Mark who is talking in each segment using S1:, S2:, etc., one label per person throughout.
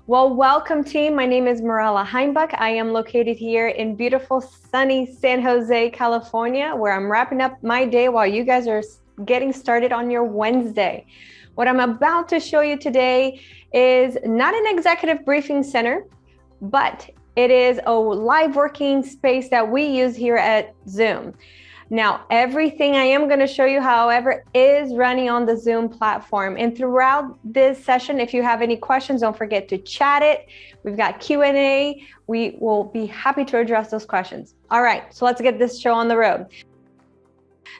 S1: Well, welcome team. My name is Marella Heimbach. I am located here in beautiful, sunny San Jose, California, where I'm wrapping up my day while you guys are getting started on your Wednesday. What I'm about to show you today is not an executive briefing center, but it is a live working space that we use here at Zoom. Now, everything I am going to show you, however, is running on the Zoom platform. And throughout this session, if you have any questions, don't forget to chat it. We've got Q&A. We will be happy to address those questions. All right, so let's get this show on the road.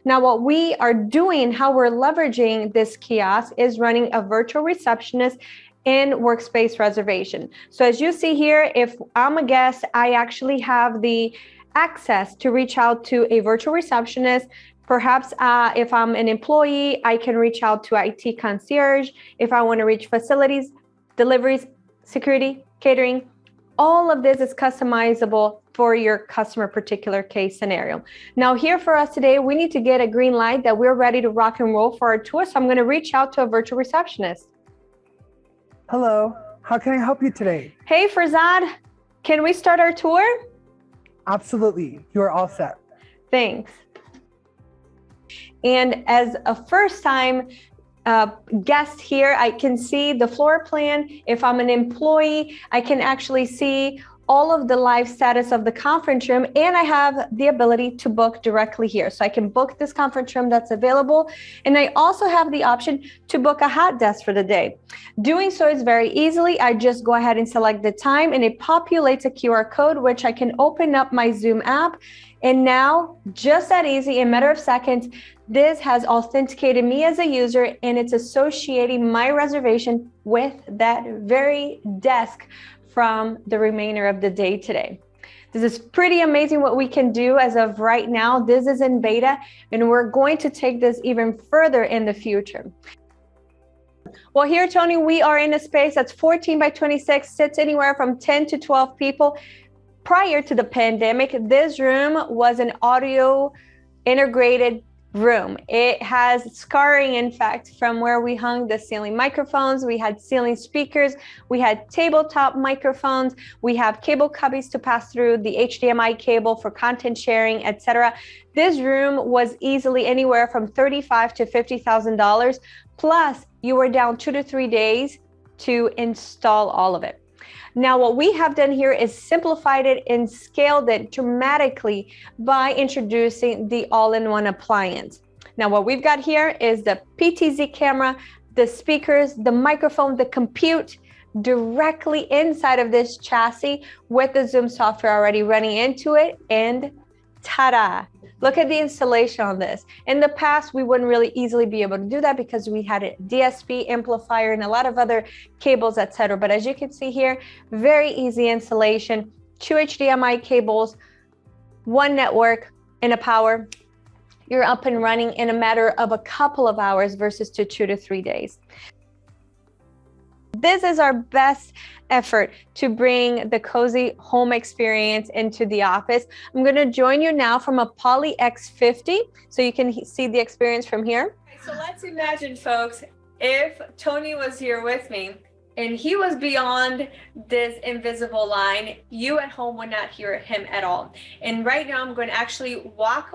S1: Now, what we are doing, how we're leveraging this kiosk is running a virtual receptionist and workspace reservation. So as you see here, if I'm a guest, I actually have the access to reach out to a virtual receptionist. Perhaps if I'm an employee, I can reach out to IT concierge. If I want to reach facilities, deliveries, security, catering, all of this is customizable for your customer particular case scenario. Now here for us today, we need to get a green light that we're ready to rock and roll for our tour. So I'm going to reach out to a virtual receptionist.
S2: Hello, how can I help you today?
S1: Hey Farzad, can we start our tour?
S2: Absolutely, you are all set.
S1: Thanks. And as a first-time guest here, I can see the floor plan. If I'm an employee, I can actually see all of the live status of the conference room, and I have the ability to book directly here. So I can book this conference room that's available, and I also have the option to book a hot desk for the day. Doing so is very easily. I just go ahead and select the time, and it populates a QR code, which I can open up my Zoom app. And now, just that easy, in a matter of seconds, this has authenticated me as a user, and it's associating my reservation with that very desk from the remainder of the day today. This is pretty amazing what we can do as of right now. This is in beta, and we're going to take this even further in the future. Well, here, Tony, we are in a space that's 14 by 26, sits anywhere from 10 to 12 people. Prior to the pandemic, this room was an audio integrated room. It has scarring, in fact, from where we hung the ceiling microphones. We had ceiling speakers, we had tabletop microphones, we have cable cubbies to pass through the HDMI cable for content sharing, etc. This room was easily anywhere from $35,000 to $50,000. Plus, you were down 2 to 3 days to install all of it. Now, what we have done here is simplified it and scaled it dramatically by introducing the all-in-one appliance. Now, what we've got here is the PTZ camera, the speakers, the microphone, the compute directly inside of this chassis with the Zoom software already running into it, and ta-da! Look at the installation on this. In the past, we wouldn't really easily be able to do that because we had a DSP amplifier and a lot of other cables, etc. But as you can see here, very easy installation, 2 HDMI cables, 1 network, and a power. You're up and running in a matter of a couple of hours versus 2 to 3 days. This is our best effort to bring the cozy home experience into the office. I'm going to join you now from a Poly X50 so you can see the experience from here. So let's imagine, folks, if Tony was here with me and he was beyond this invisible line, you at home would not hear him at all. And right now I'm going to actually walk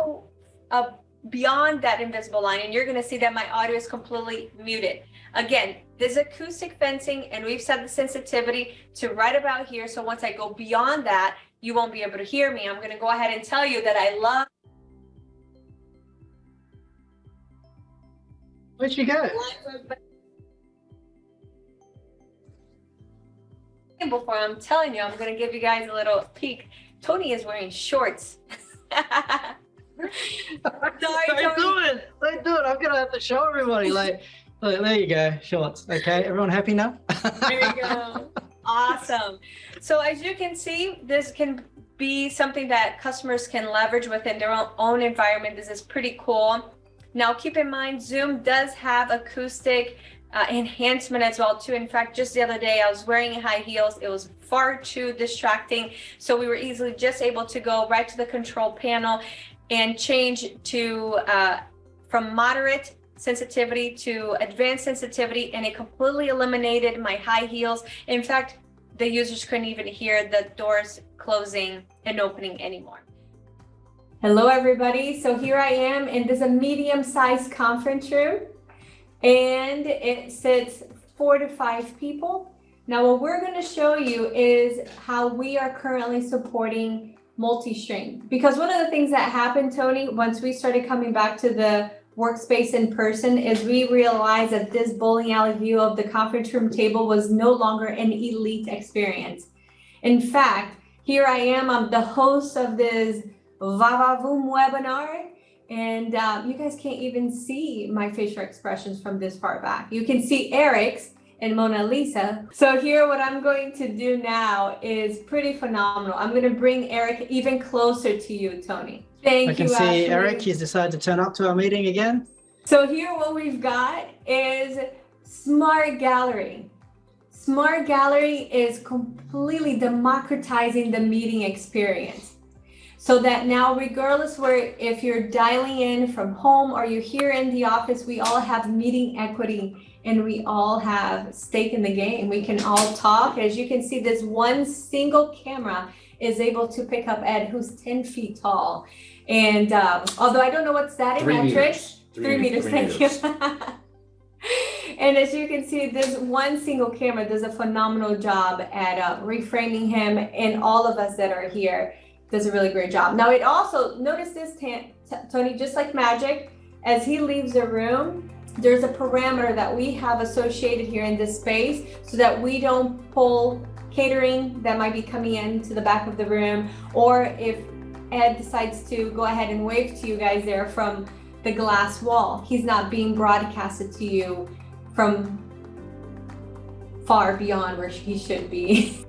S1: up beyond that invisible line, and you're going to see that my audio is completely muted. Again, this is acoustic fencing, and we've set the sensitivity to right about here. So once I go beyond that, you won't be able to hear me. I'm going to go ahead and tell you that I love.
S3: Where'd you go?
S1: Before I'm telling you, I'm going to give you guys a little peek. Tony is wearing shorts.
S3: Sorry, don't do it. Don't do it. I'm going to have to show everybody. Like, there you go, shorts. Okay, everyone happy now?
S1: There you go. Awesome. So as you can see, this can be something that customers can leverage within their own environment. This is pretty cool. Now, keep in mind, Zoom does have acoustic enhancement as well too. In fact, just the other day, I was wearing high heels. It was far too distracting. So we were easily just able to go right to the control panel and change to from moderate sensitivity to advanced sensitivity, and it completely eliminated my high heels. In fact, the users couldn't even hear the doors closing and opening anymore. Hello, everybody. So here I am, and this is a medium-sized conference room, and it sits 4 to 5 people. Now, what we're going to show you is how we are currently supporting multi-stream. Because one of the things that happened, Tony, once we started coming back to the workspace in person, is we realized that this bowling alley view of the conference room table was no longer an elite experience. In fact, here I am, I'm the host of this Vavavoom webinar, and you guys can't even see my facial expressions from this far back. You can see Eric's and Mona Lisa. So here, what I'm going to do now is pretty phenomenal. I'm going to bring Eric even closer to you, Tony. Thank you,
S3: I can see Eric, he's decided to turn up to our meeting again.
S1: So here, what we've got is Smart Gallery. Smart Gallery is completely democratizing the meeting experience. So that now, regardless where, if you're dialing in from home or you're here in the office, we all have meeting equity and we all have stake in the game. We can all talk. As you can see, this one single camera is able to pick up Ed, who's 10 feet tall. And although I don't know what's that in metrics, 3 meters, thank you. And as you can see, this one single camera does a phenomenal job at reframing him, and all of us that are here does a really great job. Now, it also, notice this, Tony, just like magic, as he leaves the room, there's a parameter that we have associated here in this space so that we don't pull catering that might be coming into the back of the room, or if Ed decides to go ahead and wave to you guys there from the glass wall, he's not being broadcasted to you from far beyond where he should be.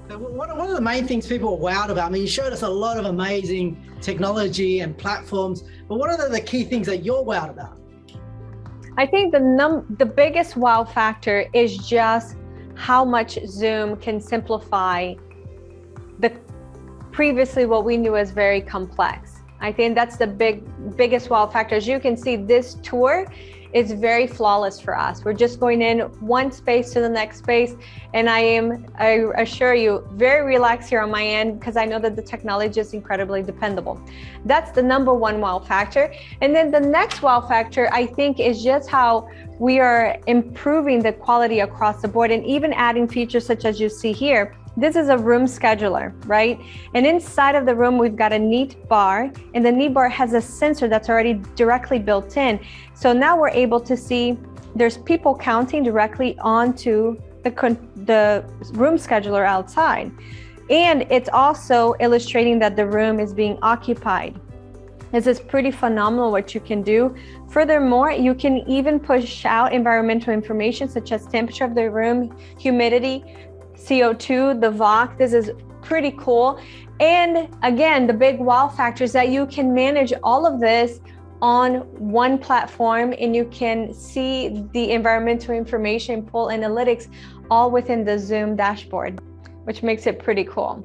S3: One of the main things people are wowed about, I mean, you showed us a lot of amazing technology and platforms, but what are the key things that you're wowed about?
S1: I think the biggest wow factor is just how much Zoom can simplify the previously what we knew as very complex. I think that's the biggest wow factor. As you can see, this tour is very flawless for us. We're just going in one space to the next space, and I assure you, very relaxed here on my end because I know that the technology is incredibly dependable. That's the number one wow factor. And then the next wow factor, I think, is just how we are improving the quality across the board and even adding features such as you see here. This is a room scheduler, right? And inside of the room, we've got a neat bar, and the neat bar has a sensor that's already directly built in. So now we're able to see there's people counting directly onto the room scheduler outside. And it's also illustrating that the room is being occupied. This is pretty phenomenal what you can do. Furthermore, you can even push out environmental information such as temperature of the room, humidity, CO2, the VOC. This is pretty cool. And again, the big wow factor is that you can manage all of this on one platform, and you can see the environmental information, pull analytics all within the Zoom dashboard, which makes it pretty cool.